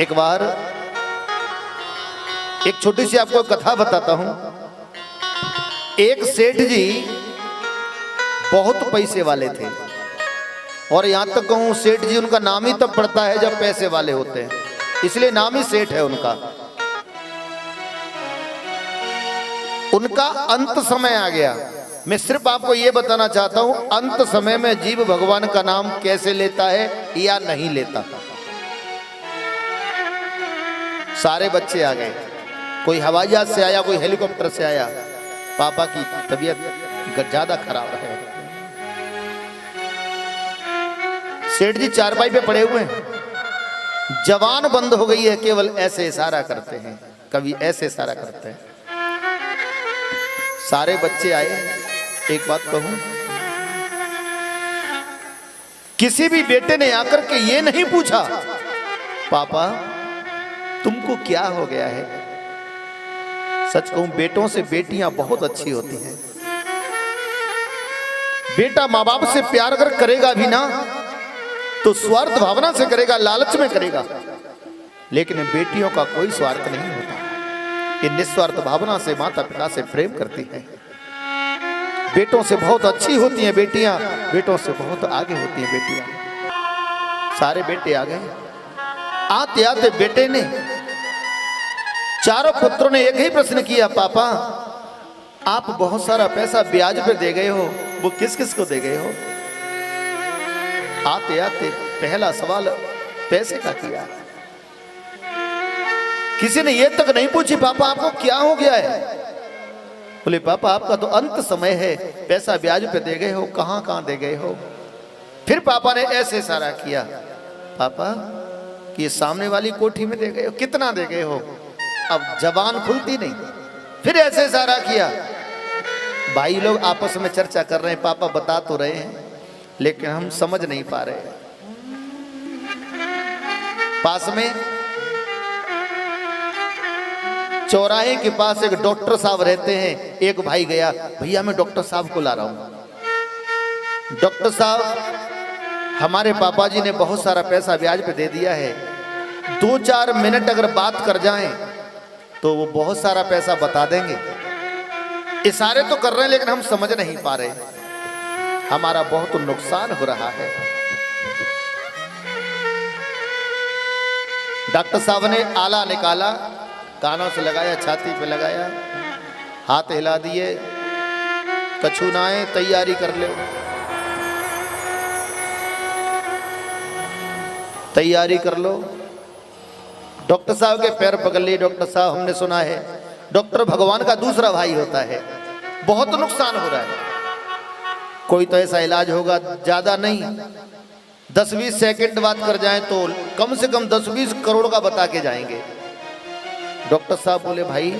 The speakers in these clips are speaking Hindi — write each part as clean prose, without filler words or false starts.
एक बार एक छोटी सी आपको कथा बताता हूं। एक सेठ जी बहुत पैसे वाले थे और यहां तक कहूं सेठ जी उनका नाम ही तब पड़ता है जब पैसे वाले होते हैं, इसलिए नाम ही सेठ है उनका। उनका अंत समय आ गया। मैं सिर्फ आपको यह बताना चाहता हूं अंत समय में जीव भगवान का नाम कैसे लेता है या नहीं लेता। सारे बच्चे आ गए, कोई हवाई जहाज से आया, कोई हेलीकॉप्टर से आया। पापा की तबीयत ज्यादा खराब है। सेठ जी चारपाई पे पड़े हुए हैं, जवान बंद हो गई है, केवल ऐसे इशारा करते हैं, कभी ऐसे इशारा करते हैं। सारे बच्चे आए। एक बात कहूं, किसी भी बेटे ने आकर के ये नहीं पूछा पापा तुमको क्या हो गया है। सच कहूं बेटों से बेटियां बहुत अच्छी होती हैं। बेटा माँ बाप से प्यार अगर करेगा भी ना तो स्वार्थ भावना से करेगा, लालच में करेगा, लेकिन बेटियों का कोई स्वार्थ नहीं होता। ये निस्वार्थ भावना से माता पिता से प्रेम करती है। बेटों से बहुत अच्छी होती हैं बेटियां, बेटों से बहुत आगे होती हैं बेटियां। सारे बेटे आ गए। आते आते बेटे ने, चारों पुत्रों ने एक ही प्रश्न किया, पापा आप बहुत सारा पैसा ब्याज पे दे गए हो, वो किस किस को दे गए हो। आते आते पहला सवाल पैसे का किया। किसी ने ये तक नहीं पूछी पापा आपको क्या हो गया है। बोले पापा आपका तो अंत समय है, पैसा ब्याज पे दे गए हो, कहां कहां दे गए हो। फिर पापा ने ऐसे इशारा किया, पापा कि सामने वाली कोठी में दे गए हो, कितना दे गए हो। अब जबान खुलती नहीं। फिर ऐसे इशारा किया। भाई लोग आपस में चर्चा कर रहे हैं, पापा बता तो रहे हैं लेकिन हम समझ नहीं पा रहे। पास में चौराहे के पास एक डॉक्टर साहब रहते हैं। एक भाई गया, भैया मैं डॉक्टर साहब को ला रहा हूं। डॉक्टर साहब हमारे पापा जी ने बहुत सारा पैसा ब्याज पे दे दिया है, 2-4 मिनट अगर बात कर जाएं तो वो बहुत सारा पैसा बता देंगे। इशारे तो कर रहे हैं लेकिन हम समझ नहीं पा रहे, हमारा बहुत नुकसान हो रहा है। डॉक्टर साहब ने आला निकाला, कानों से लगाया, छाती पे लगाया, हाथ हिला दिए, कछु ना आए, तैयारी कर ले, तैयारी कर लो। डॉक्टर साहब के पैर पकड़ लिए। डॉक्टर साहब हमने सुना है डॉक्टर भगवान का दूसरा भाई होता है, बहुत नुकसान हो रहा है, कोई तो ऐसा इलाज होगा, ज्यादा नहीं 10-20 सेकंड बात कर जाएं तो कम से कम 10-20 करोड़ का बता के जाएंगे। डॉक्टर साहब बोले भाई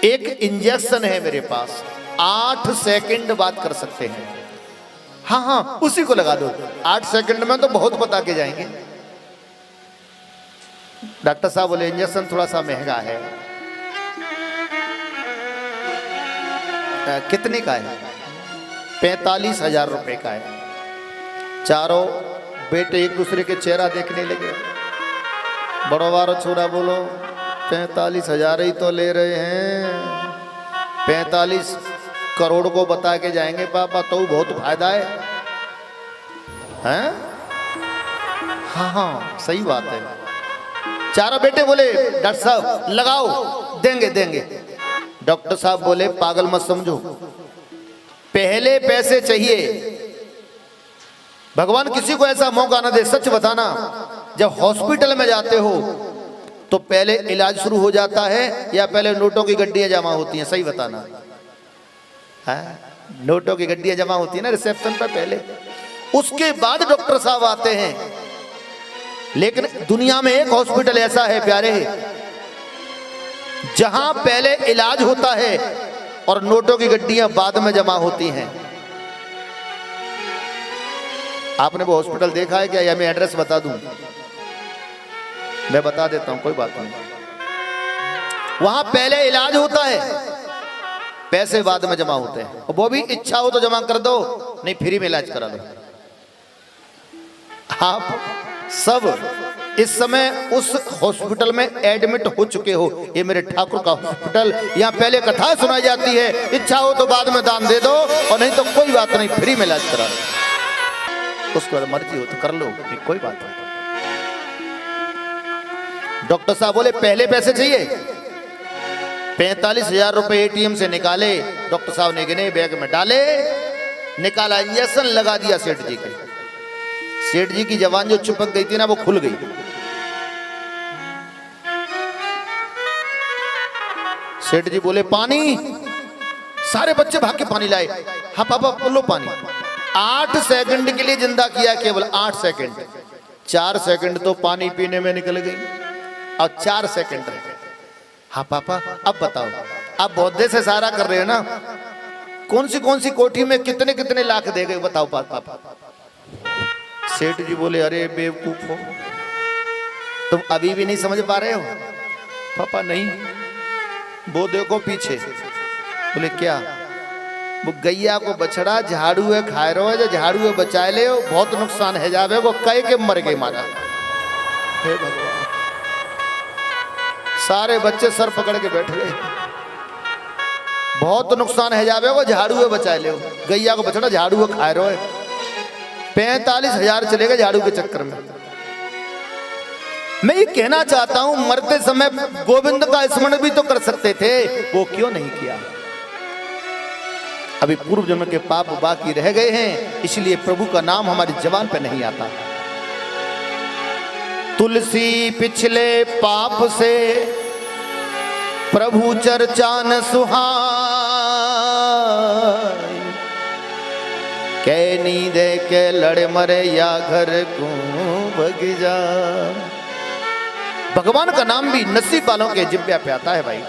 एक इंजेक्शन है मेरे पास, 8 सेकंड बात कर सकते हैं। हाँ हाँ उसी को लगा दो, 8 सेकंड में तो बहुत बता के जाएंगे। डॉक्टर साहब बोले इंजेक्शन थोड़ा सा महंगा है। कितने का है। 45,000 रुपए का है। चारों बेटे एक दूसरे के चेहरा देखने लगे। बड़ो वारो छोरा बोलो 45,000 ही तो ले रहे हैं, 45 करोड़ को बता के जाएंगे पापा तो बहुत फायदा है। हाँ हाँ सही बात है। चारों बेटे बोले डॉक्टर साहब लगाओ, देंगे देंगे। डॉक्टर साहब बोले पागल मत समझो, पहले पैसे चाहिए। भगवान किसी को ऐसा मौका ना दे। सच बताना, जब हॉस्पिटल में जाते हो तो पहले इलाज शुरू हो जाता है या पहले नोटों की गड्डियां जमा होती हैं। सही बताना है, नोटों की गड्डियां जमा होती है ना रिसेप्शन पर पहले, उसके बाद डॉक्टर साहब आते हैं। लेकिन दुनिया में एक हॉस्पिटल ऐसा है प्यारे, जहां पहले इलाज होता है और नोटों की गड्डियां बाद में जमा होती हैं। आपने वो हॉस्पिटल देखा है क्या, या मैं एड्रेस बता दूं? मैं बता देता हूं, कोई बात नहीं। वहां पहले इलाज होता है, पैसे बाद में जमा होते हैं। वो भी इच्छा हो तो जमा कर दो, नहीं फ्री में इलाज करा लो। आप सब इस समय उस हॉस्पिटल में एडमिट हो चुके हो। ये मेरे ठाकुर का हॉस्पिटल, यहाँ पहले कथा सुनाई जाती है, इच्छा हो तो बाद में दान दे दो और नहीं तो कोई बात नहीं, फ्री में इलाज करा लो। उसके बाद मर्जी हो तो कर लो, नहीं कोई बात नहीं। डॉक्टर साहब बोले पहले पैसे चाहिए? 45,000 रुपए एटीएम से निकाले, डॉक्टर साहब ने गिने, बैग में डाले, निकाला, इंजेक्शन लगा दिया सेठ जी के। सेठ जी की जवान जो चिपक गई थी ना वो खुल गई। सेठ जी बोले पानी। सारे बच्चे भाग के पानी लाए। हाँ पापा लो पानी। 8 सेकंड के लिए जिंदा किया, केवल 8 सेकंड। 4 सेकंड तो पानी पीने में निकल गई और 4 सेकंड रह गए। हाँ पापा अब बताओ, आप बौद्धे से सारा कर रहे हो ना, कौन सी कोठी में कितने कितने लाख दे गए बताओ पापा। सेठ जी बोले अरे बेवकूफ हो, तुम अभी भी नहीं समझ पा रहे हो? पापा नहीं। वो देखो पीछे। बोले क्या? वो गैया को बछड़ा झाड़ू है खाए रहो, जो झाड़ू है बचाए ले, बहुत नुकसान है जावे वो कह के मर गए मारा। हे भगवान, सारे बच्चे सर पकड़ के बैठ गए। बहुत नुकसान है जावे वो झाड़ू है बचाए ले, गैया को बछड़ा झाड़ू है खाए रहो। 45,000 चले गए झाड़ू के चक्कर में। मैं ये कहना चाहता हूं, मरते समय गोविंद का स्मरण भी तो कर सकते थे, वो क्यों नहीं किया? अभी पूर्व जन्म के पाप बाकी रह गए हैं, इसलिए प्रभु का नाम हमारी जबान पे नहीं आता। तुलसी पिछले पाप से प्रभु चर्चा न सुहाई, कै नींद के लड़ मरे या घर को भग जा। भगवान का नाम भी नसीब वालों के जिब्या पे आता है भाई।